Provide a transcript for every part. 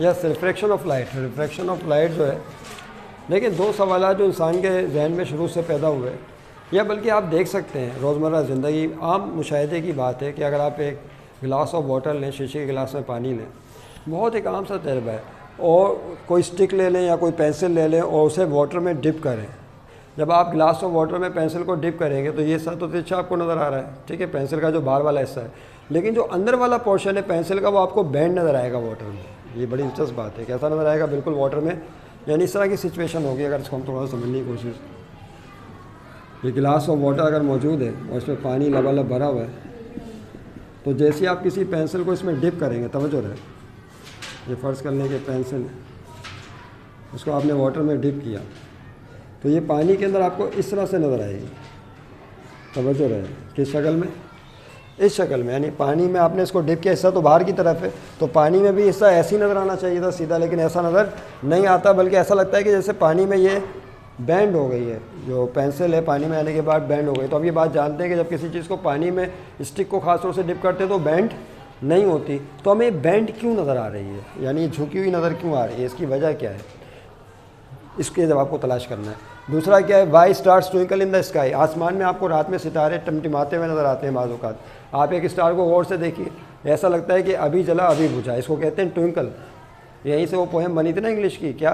Yes, refraction of light. Refraction of light जो है, लेकिन दो सवाल जो इंसान के जहन में शुरू से पैदा हुए, या बल्कि आप देख सकते हैं रोज़मर्रा ज़िंदगी आम मुशाहिदे की बात है कि अगर आप एक गिलास ऑफ वाटर लें, शीशे के गिलास में पानी लें, बहुत एक आम सा तजर्बा है, और कोई स्टिक ले लें या कोई पेंसिल ले लें और उसे वाटर में डिप करें। जब आप गिलास ऑफ वाटर में पेंसिल को डिप करेंगे तो ये सब तो तिरछा आपको नज़र आ रहा है, ठीक है, पेंसिल का जो बाहर वाला हिस्सा है, लेकिन जो अंदर वाला पोर्शन है पेंसिल का वो आपको बैंड नज़र आएगा वाटर में। ये बड़ी दिलचस्प बात है, कैसा नज़र आएगा? बिल्कुल वाटर में, यानी इस तरह की सिचुएशन होगी। अगर इसको हम थोड़ा सा समझने की कोशिश, ये गिलास ऑफ वाटर अगर मौजूद है और इसमें पानी लबालब भरा हुआ है, तो जैसे आप किसी पेंसिल को इसमें डिप करेंगे, तवज्जो रहे, ये फ़र्ज़ करने के पेंसिल उसको आपने वाटर में डिप किया तो ये पानी के अंदर आपको इस तरह से नज़र आएगी। तवज्जो रहे, किस शक्ल में? इस शक्ल में, यानी पानी में आपने इसको डिप किया, हिस्सा तो बाहर की तरफ है, तो पानी में भी हिस्सा ऐसे ही नज़र आना चाहिए था सीधा, लेकिन ऐसा नज़र नहीं आता, बल्कि ऐसा लगता है कि जैसे पानी में ये बैंड हो गई है, जो पेंसिल है पानी में आने के बाद बैंड हो गई। तो अब ये बात जानते हैं कि जब किसी चीज़ को पानी में स्टिक को खास तौर से डिप करते हैं तो बैंड नहीं होती, तो हमें बैंड क्यों नज़र आ रही है, यानी झुकी हुई नज़र क्यों आ रही है, इसकी वजह क्या है, इसके जवाब को तलाश करना है। दूसरा क्या है, why stars twinkle in the sky, आसमान में आपको रात में सितारे टिमटिमाते हुए नज़र आते हैं बाज़ औक़ात। आप एक स्टार को गौर से देखिए, ऐसा लगता है कि अभी जला अभी बुझा, इसको कहते हैं ट्विंकल। यहीं से वो पोएम बनी थी ना इंग्लिश की, क्या,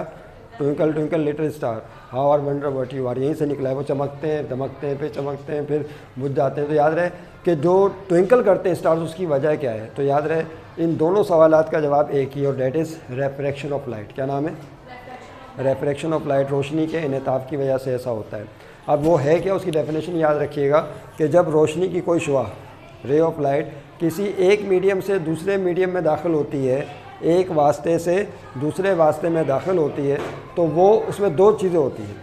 twinkle twinkle little star how are wonder what you are, यहीं से निकला है। वो चमकते हैं, दमकते हैं, फिर चमकते हैं, फिर बुझ जाते हैं। तो याद रहे कि जो ट्विंकल करते हैं स्टार्स, उसकी वजह क्या है। तो याद रहे इन दोनों सवालात का जवाब एक ही, और डेट इज़ रेफ्रैक्शन ऑफ लाइट। क्या नाम है? रेफ्रैक्शन ऑफ लाइट। रोशनी के इनताफ़ की वजह से ऐसा होता है। अब वो है क्या, उसकी डेफिनेशन याद रखिएगा कि जब रोशनी की कोई शुआ, रे ऑफ लाइट, किसी एक मीडियम से दूसरे मीडियम में दाखिल होती है, एक वास्ते से दूसरे वास्ते में दाखिल होती है, तो वो उसमें दो चीज़ें होती हैं।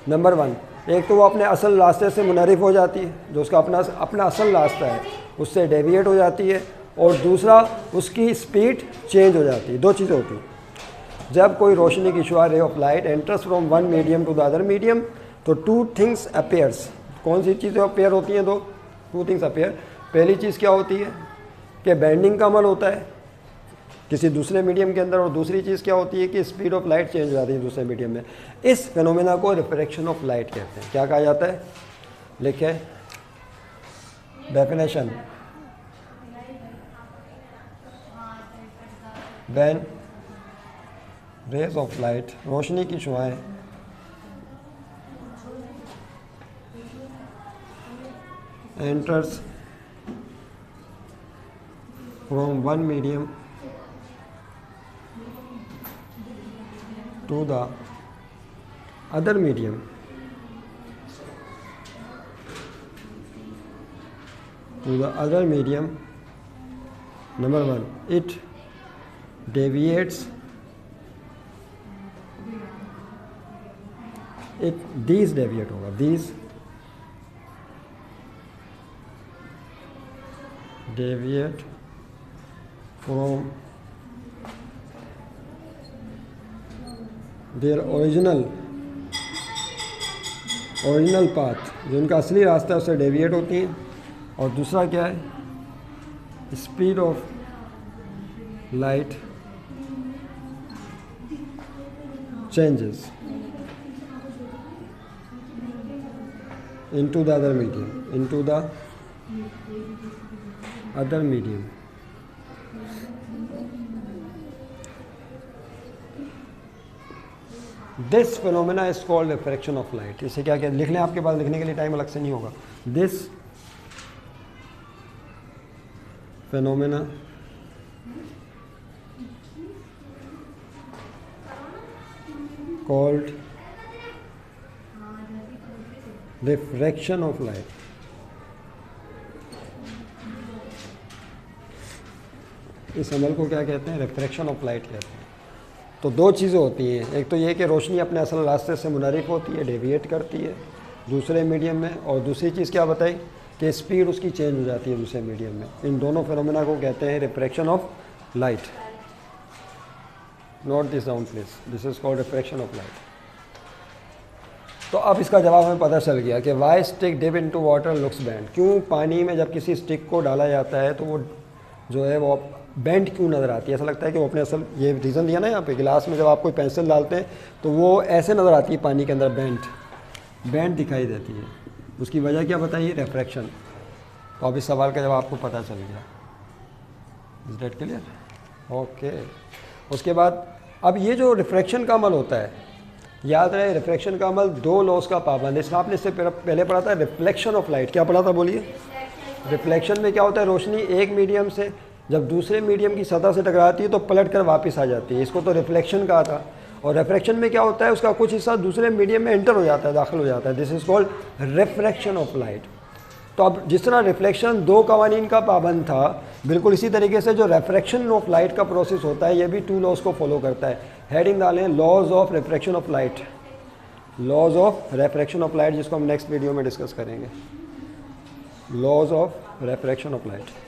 नंबर वन, एक तो वो अपने असल रास्ते से मुनहरिफ हो जाती है, जो उसका अपना असल रास्ता है उससे डेविएट हो जाती है, और दूसरा उसकी स्पीड चेंज हो जाती है। दो चीज़ें होती हैं। जब कोई रोशनी की शुआ, ray of light, enters from one medium to the other medium, तो टू थिंग्स अपेयर्स। कौन सी चीज़ें अपेयर होती हैं? दो, टू थिंग्स अपेयर। पहली चीज़ क्या होती है कि बैंडिंग का अमल होता है किसी दूसरे मीडियम के अंदर, और दूसरी चीज़ क्या होती है कि स्पीड ऑफ लाइट चेंज हो जाती है दूसरे मीडियम में। इस फिनोमेना को रिफ्रैक्शन ऑफ लाइट कहते हैं। क्या कहा जाता है? लिखे definition, when rays of light, रोशनी की शुआएं enters from one medium to the other medium, number one, it deviates, these deviate होगा, these deviate from their original path, जो उनका असली रास्ता है उससे डेविएट होती हैं। और दूसरा क्या है, speed of light changes into the other medium, this phenomena is called refraction of light. इसे क्या कहते हैं, लिख लें, आपके पास लिखने के लिए टाइम अलग से नहीं होगा। This phenomena called refraction of light. इस अमल को क्या कहते हैं? रिफ्रैक्शन ऑफ लाइट कहते हैं। तो दो चीज़ें होती हैं, एक तो ये कि रोशनी अपने असल रास्ते से मुनहरिफ होती है, डेविएट करती है दूसरे मीडियम में, और दूसरी चीज़ क्या बताई कि स्पीड उसकी चेंज हो जाती है दूसरे मीडियम में। इन दोनों फिनोमेना को कहते हैं refraction of light. Note this down please, this is called refraction of light. तो अब इसका जवाब हमें पता चल गया कि why stick dip into water looks bend. क्यों पानी में जब किसी स्टिक को डाला जाता है तो वो जो है वो बेंड क्यों नज़र आती है, ऐसा लगता है कि वो अपने असल, ये रीज़न दिया ना यहाँ पे, गिलास में जब आप कोई पेंसिल डालते हैं तो वो ऐसे नज़र आती है पानी के अंदर, बेंड दिखाई देती है। उसकी वजह क्या बताइए, रिफ्रैक्शन। तो अब इस सवाल का जवाब आपको पता चल गया। Is that clear? ओके। उसके बाद अब ये जो रिफ्रैक्शन का अमल होता है, याद रहे रिफ्रैक्शन का अमल दो लॉस का पाबंद है। इसमें आपने इससे पहले पढ़ा था रिफ्लेक्शन ऑफ लाइट। क्या पढ़ा था बोलिए? रिफ्लेक्शन में क्या होता है, रोशनी एक मीडियम से जब दूसरे मीडियम की सतह से टकराती है तो पलट कर वापस आ जाती है, इसको तो रिफ्लेक्शन कहा था। और रिफ्रैक्शन में क्या होता है, उसका कुछ हिस्सा दूसरे मीडियम में एंटर हो जाता है, दाखिल हो जाता है। This is called refraction of light. तो अब जिस तरह रिफ्लेक्शन दो कवानीन का पाबंद था, बिल्कुल इसी तरीके से जो रिफ्रैक्शन ऑफ लाइट का प्रोसेस होता है ये भी टू लॉज को फॉलो करता है। हेडिंग डालें laws of refraction of light, laws of refraction of light, जिसको हम नेक्स्ट वीडियो में डिस्कस करेंगे। Laws of refraction of light.